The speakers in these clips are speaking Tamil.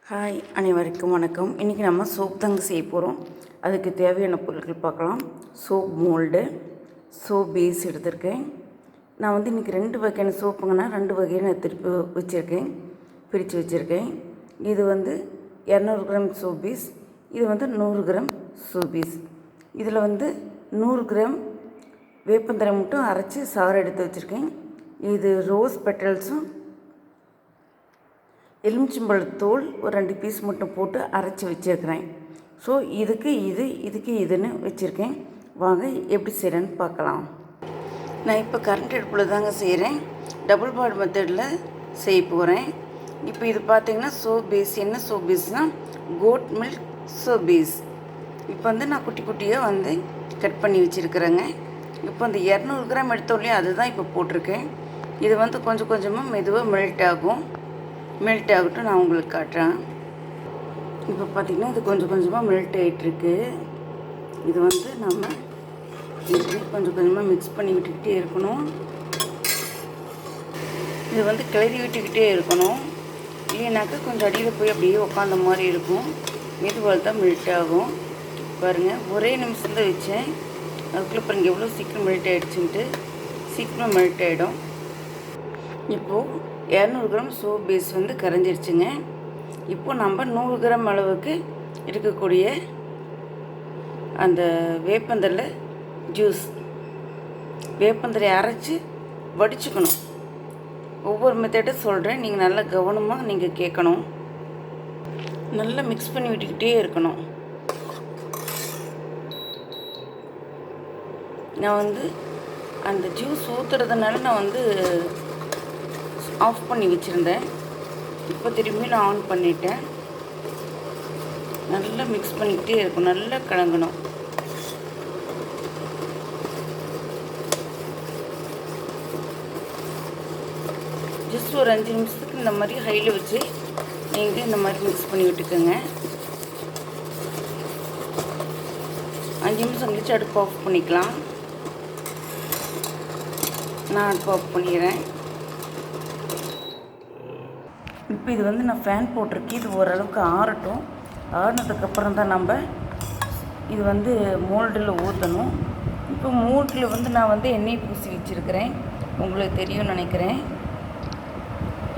ஹாய், அனைவருக்கும் வணக்கம். இன்றைக்கி நம்ம சோப் தாங்க செய்ய போகிறோம். அதுக்கு தேவையான பொருட்கள் பார்க்கலாம். சோப் மோல்டு, சோப் பேஸ் எடுத்திருக்கேன். நான் வந்து இன்றைக்கி 2 வகையான சோப்புங்கன்னா 2 வகையான திருப்பி வச்சுருக்கேன், பிரித்து வச்சுருக்கேன். இது வந்து 200 கிராம் சோப் பேஸ், இது வந்து 100 கிராம் சோப் பேஸ். இதில் வந்து 100 கிராம் வேப்பந்தழை மட்டும் அரைச்சி சாறு எடுத்து வச்சுருக்கேன். இது ரோஸ் பெட்டல்ஸும் எலுமிச்சம்பழத்தூள் ஒரு 2 பீஸ் மட்டும் போட்டு அரைச்சி வச்சுருக்கிறேன். ஸோ இதுக்கு இதுன்னு வச்சுருக்கேன். வாங்க எப்படி செய்கிறேன்னு பார்க்கலாம். நான் இப்போ கரண்ட் அடுப்பில் தாங்க செய்கிறேன். டபுள் பாட் மெத்தடில் செய்ய போகிறேன். இப்போ இது பார்த்திங்கன்னா சோப் பேஸ். என்ன சோப் பேஸ்னால் கோட் மில்க் சோப் பேஸ். இப்போ வந்து நான் குட்டி குட்டியாக வந்து கட் பண்ணி வச்சுருக்கிறேங்க. இப்போ அந்த 200 கிராம் எடுத்தோடனே அதுதான் இப்போ போட்டிருக்கேன். இது வந்து கொஞ்சம் கொஞ்சமாக மெதுவாக மெல்ட் ஆகட்டும், நான் உங்களுக்கு காட்டுறேன். இப்போ பார்த்திங்கன்னா இது கொஞ்சம் கொஞ்சமாக மெல்ட் ஆகிட்டுருக்கு. இது வந்து நம்ம இப்படி கொஞ்சம் கொஞ்சமாக மிக்ஸ் பண்ணி விட்டுக்கிட்டே இருக்கணும். இது வந்து கிளறி விட்டுக்கிட்டே இருக்கணும். இல்லைனாக்கா கொஞ்சம் அடியில் போய் அப்படியே உட்காந்த மாதிரி இருக்கும். மெதுவாக தான் மெல்ட் ஆகும். பாருங்கள், ஒரே நிமிஷம் தான் வச்சேன். அதுக்குள்ளே பாருங்கள் எவ்வளோ சீக்கிரம் மெல்ட் ஆகிடுச்சுன்ட்டு. சீக்கிரமாக மெல்ட் ஆகிடும். இப்போது 200 கிராம் சோப் பேஸ் வந்து கரைஞ்சிருச்சுங்க. இப்போ நம்ம 100 கிராம் அளவுக்கு இருக்கக்கூடிய அந்த வேப்பந்தழை ஜூஸ், வேப்பந்தழை அரைச்சி வடிச்சுக்கணும். ஒவ்வொரு மெத்தடும் சொல்கிறேன், நீங்கள் நல்லா கவனமாக நீங்கள் கேட்கணும். நல்லா மிக்ஸ் பண்ணி விட்டுக்கிட்டே இருக்கணும். நான் வந்து அந்த ஜூஸ் ஊற்றுறதுனால நான் வந்து ஆஃப் பண்ணி வச்சுருந்தேன். இப்போ திரும்பி நான் ஆன் பண்ணிட்டேன். நல்லா மிக்ஸ் பண்ணிக்கிட்டே இருக்கும். நல்லா கலங்கணும். ஜஸ்ட் ஒரு 5 நிமிஷத்துக்கு இந்த மாதிரி ஹையில் வச்சு நீங்கள் இந்த மாதிரி மிக்ஸ் பண்ணி விட்டுக்கோங்க. 5 நிமிஷம் கழிச்சு அடுப்பு ஆஃப் பண்ணிக்கலாம். நான் அடுப்பு ஆஃப் பண்ணிடுறேன். இப்போ இது வந்து நான் ஃபேன் போட்டிருக்கேன். இது ஓரளவுக்கு ஆறட்டும். ஆறினதுக்கப்புறம் தான் நம்ம இது வந்து மோல்டில் ஊற்றணும். இப்போ மோல்டில் வந்து நான் வந்து எண்ணெய் பூசி வச்சுருக்கிறேன். உங்களுக்கு தெரியும்னு நினைக்கிறேன்.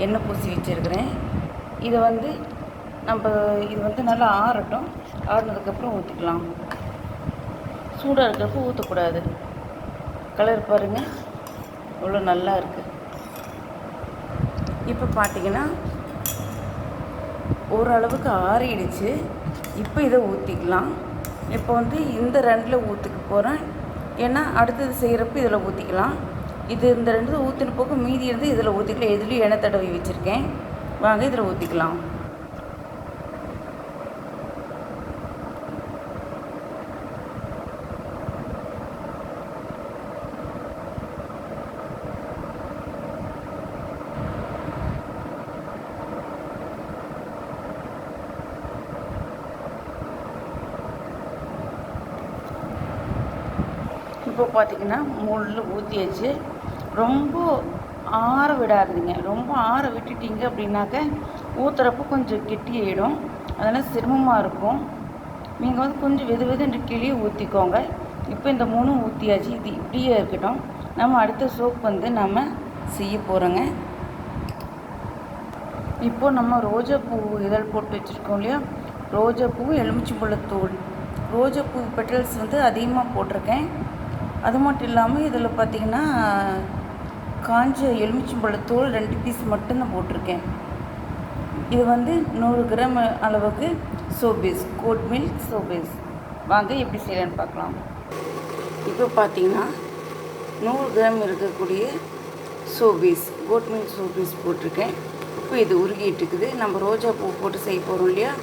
எண்ணெய் பூசி வச்சுருக்கிறேன். இது வந்து இது வந்து நல்லா ஆறட்டும். ஆறினதுக்கப்புறம் ஊற்றிக்கலாம். சூடாக இருக்கிறப்ப ஊற்றக்கூடாது. கலர் பாருங்கள் எவ்வளோ நல்லா இருக்குது. இப்போ பார்த்திங்கன்னா ஓரளவுக்கு ஆறிடுச்சு. இப்போ இதை ஊற்றிக்கலாம். இப்போ வந்து இந்த 2ல் ஊற்றிக்க போகிறேன். ஏன்னா அடுத்தது செய்கிறப்ப இதில் ஊற்றிக்கலாம். இந்த 2 ஊற்றின போக மீதி இருந்து இதில் ஊற்றிக்கலாம். எதுலேயும் எண்ணெய் தடவி வச்சுருக்கேன். வாங்க இதில் ஊற்றிக்கலாம். இப்போ பார்த்திங்கன்னா மோல்டில் ஊற்றியாச்சு. ரொம்ப ஆற விடாதுங்க. ரொம்ப ஆற விட்டுட்டிங்க அப்படின்னாக்க ஊற்றுறப்போ கொஞ்சம் கெட்டியாயிடும். அதனால் சிரமமாக இருக்கும். நீங்கள் வந்து கொஞ்சம் வெதுன்னு கீழே ஊற்றிக்கோங்க. இப்போ இந்த 3 ஊற்றியாச்சு. இது இப்படியே இருக்கட்டும். நம்ம அடுத்த சோப் வந்து நம்ம செய்ய போகிறோங்க. இப்போது நம்ம ரோஜாப்பூ இதழ் போட்டு வச்சுருக்கோம் இல்லையா, ரோஜாப்பூ, எலுமிச்சம்பழத்தூள், ரோஜாப்பூ பெட்டல்ஸ் வந்து அதிகமாக போட்டிருக்கேன். அது மட்டும் இல்லாமல் இதில் பார்த்திங்கன்னா காஞ்ச எலுமிச்சம்பழத்தூள் 2 பீஸ் மட்டும்தான் போட்டிருக்கேன். இது வந்து 100 கிராம் அளவுக்கு soap base, goat milk soap base. வாங்க எப்படி செய்யலான்னு பார்க்கலாம். இப்போ பார்த்திங்கன்னா 100 கிராம் இருக்கக்கூடிய soap base, goat milk soap base போட்டிருக்கேன். இப்போ இது உருகிட்டு இருக்குது. நம்ம ரோஜா பூ போட்டு செய்ய போகிறோம் இல்லையா,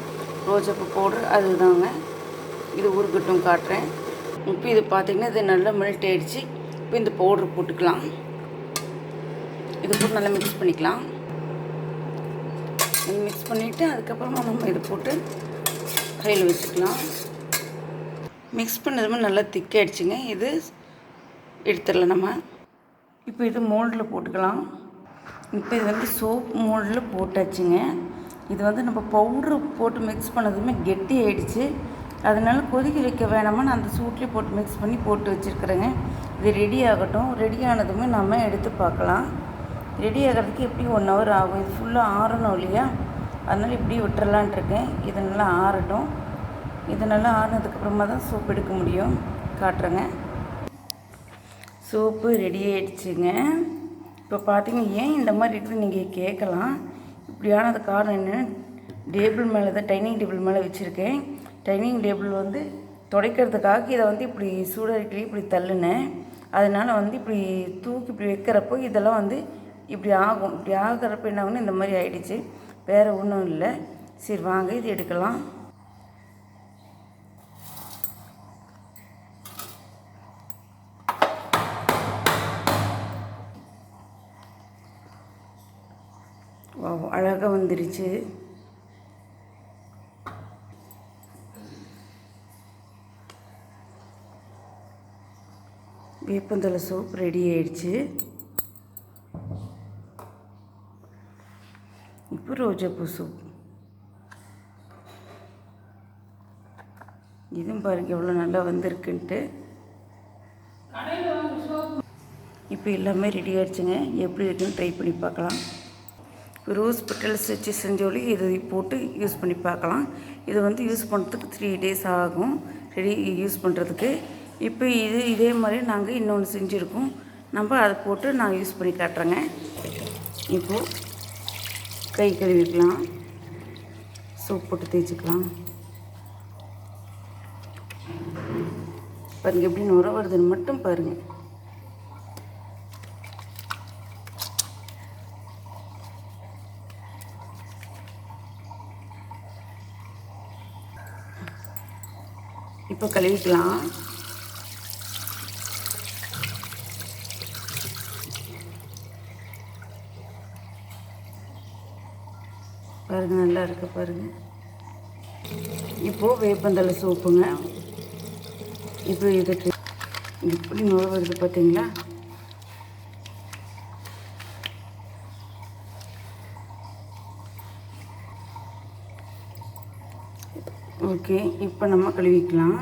ரோஜா பூ பவுடர் அதுதாங்க. இது உருகட்டும் காட்டுறேன். இப்போ இது பார்த்திங்கன்னா இது நல்லா மெல்ட் ஆகிடுச்சு. இப்போ இந்த பவுட்ரு போட்டுக்கலாம். இது போட்டு நல்லா மிக்ஸ் பண்ணிக்கலாம். மிக்ஸ் பண்ணிவிட்டு அதுக்கப்புறமா நம்ம இது போட்டு கையில் வச்சுக்கலாம். மிக்ஸ் பண்ணதுமே நல்லா திக்காகிடுச்சுங்க. இது எடுத்துடலாம் நம்ம. இப்போ இது மோல்டில் போட்டுக்கலாம். இப்போ இது வந்து சோப் மோல்டில் போட்டாச்சுங்க. இது வந்து நம்ம பவுட்ரு போட்டு மிக்ஸ் பண்ணதுமே கெட்டி ஆகிடுச்சு. அதனால கொதிக்க வைக்க வேணாமா, நான் அந்த சூட்லேயே போட்டு மிக்ஸ் பண்ணி போட்டு வச்சுருக்குறேங்க. இது ரெடி ஆகட்டும். ரெடி ஆனதுமே நம்ம எடுத்து பார்க்கலாம். ரெடி ஆகிறதுக்கு எப்படி 1 ஹவர் ஆகும். இது ஃபுல்லாக ஆறணும் இல்லையா, அதனால் இப்படி விட்டுறலான்ட்டு இருக்கேன். இது நல்லா ஆறட்டும். இது நல்லா ஆறினதுக்கப்புறமா தான் சோப்பு எடுக்க முடியும். காட்டுறேங்க. சோப்பு ரெடி ஆகிடுச்சுங்க. இப்போ பார்த்தீங்க, ஏன் இந்த மாதிரி இருக்குது நீங்கள் கேட்கலாம். இப்படியானது காரணம் என்ன, டேபிள் மேலே தான், டைனிங் டேபிள் மேலே வச்சுருக்கேன். டைனிங் டேபிள் வந்து துடைக்கிறதுக்காக இதை வந்து இப்படி சூடாக்கி இப்படி தள்ளுனேன். அதனால் வந்து இப்படி தூக்கி இப்படி வைக்கிறப்போ இதெல்லாம் வந்து இப்படி ஆகும். இப்படி ஆகிறப்ப என்ன ஆகுன்னு இந்த மாதிரி ஆகிடுச்சு. வேறு ஒன்றும் இல்லை. சரி வாங்க இது எடுக்கலாம். அழகாக வந்துருச்சு. வேப்பந்தழை சோப் ரெடி ஆயிடுச்சு. இப்போ ரோஜாப்பூ சோப். இதுவும் பாருங்க எவ்வளோ நல்லா வந்திருக்குன்ட்டு. இப்போ எல்லாமே ரெடி ஆகிடுச்சுங்க. எப்படி இருக்குன்னு ட்ரை பண்ணி பார்க்கலாம். ரோஸ் பெட்டல்ஸ் வச்சு செஞ்சோலி இது போட்டு யூஸ் பண்ணி பார்க்கலாம். இது வந்து யூஸ் பண்ணுறதுக்கு 3 days ஆகும் ரெடி யூஸ் பண்ணுறதுக்கு. இப்போ இதே மாதிரி நாங்கள் இன்னொன்று செஞ்சுருக்கோம். நம்ம அதை போட்டு நான் யூஸ் பண்ணி காட்டுறேங்க. இப்போது கை கழுவிக்கலாம். சோப் போட்டு தேய்ச்சிக்கலாம். பாருங்கள் எப்படி நுர வருதுன்னு மட்டும் பாருங்கள். இப்போ கழுவிக்கலாம். பாருங்கள் நல்லா இருக்கு பாருங்கள். இப்போது வேப்பந்தழை சோப்புங்க. இப்போ இதுக்கு இப்படி நுர வருது பார்த்தீங்களா. ஓகே, இப்போ நம்ம கழுவிக்கலாம்.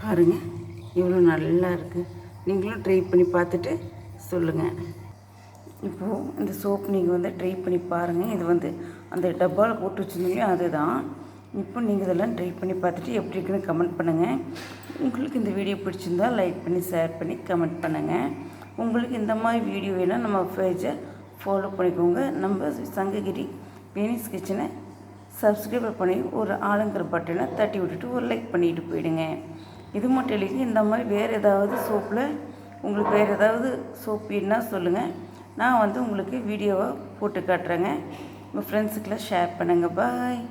பாருங்கள் எவ்வளோ நல்லா இருக்குது. நீங்களும் ட்ரை பண்ணி பார்த்துட்டு சொல்லுங்கள். இப்போது இந்த சோப் நீங்கள் வந்து ட்ரை பண்ணி பாருங்கள். இது வந்து அந்த டப்பாவில் போட்டு வச்சுருந்தீங்களோ அதுதான். இப்போ நீங்கள் இதெல்லாம் ட்ரை பண்ணி பார்த்துட்டு எப்படி இருக்குன்னு கமெண்ட் பண்ணுங்கள். உங்களுக்கு இந்த வீடியோ பிடிச்சிருந்தால் லைக் பண்ணி ஷேர் பண்ணி கமெண்ட் பண்ணுங்கள். உங்களுக்கு இந்த மாதிரி வீடியோ வேணால் நம்ம பேஜை ஃபாலோ பண்ணிக்கோங்க. நம்ம சங்ககிரி வேனிஸ் கிச்சனை சப்ஸ்கிரைப் பண்ணி ஒரு ஆளுங்கிற பட்டனை தட்டி விட்டுட்டு ஒரு லைக் பண்ணிட்டு போயிடுங்க. இது மட்டும் இல்லைங்க, இந்த மாதிரி வேறு ஏதாவது சோப்பில் உங்களுக்கு வேறு ஏதாவது சோப் வேணுன்னா சொல்லுங்கள். நான் வந்து உங்களுக்கு வீடியோவை போட்டு காட்டுறேங்க. உங்கள் ஃப்ரெண்ட்ஸுக்கெல்லாம் ஷேர் பண்ணுங்கள். பாய்.